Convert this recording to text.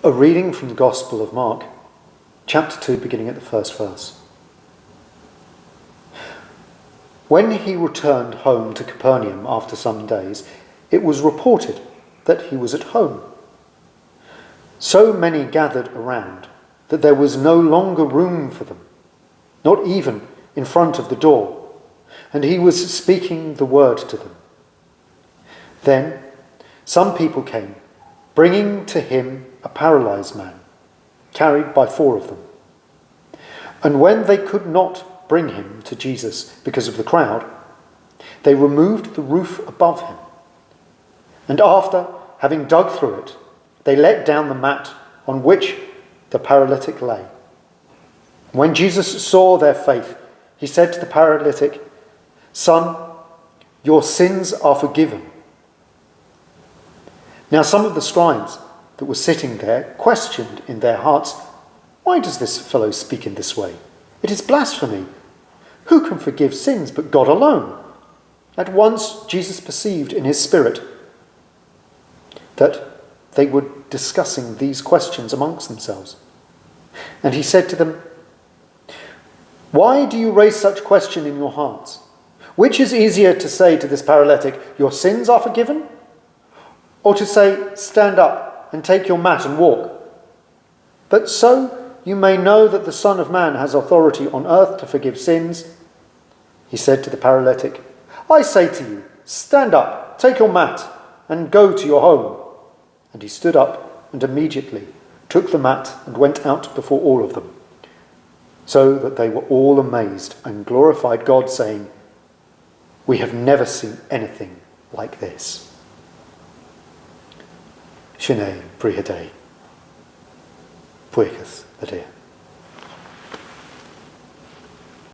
A reading from the Gospel of Mark, chapter 2, beginning at the first verse. When he returned home to Capernaum after some days, it was reported that he was at home. So many gathered around that there was no longer room for them, not even in front of the door, and he was speaking the word to them. Then some people came, bringing to him a paralyzed man, carried by 4 of them. And when they could not bring him to Jesus because of the crowd, they removed the roof above him. And after having dug through it, they let down the mat on which the paralytic lay. When Jesus saw their faith, he said to the paralytic, "Son, your sins are forgiven." Now some of the scribes that were sitting there questioned in their hearts, "Why does this fellow speak in this way? It is blasphemy. Who can forgive sins but God alone?" At once Jesus perceived in his spirit that they were discussing these questions amongst themselves. And he said to them, "Why do you raise such question in your hearts? Which is easier to say to this paralytic, 'Your sins are forgiven'? Or to say, 'Stand up and take your mat and walk'? But so you may know that the Son of Man has authority on earth to forgive sins." He said to the paralytic, "I say to you, stand up, take your mat, and go to your home." And he stood up and immediately took the mat and went out before all of them, so that they were all amazed and glorified God, saying, "We have never seen anything like this." Shine Brihade. Puikas the dear.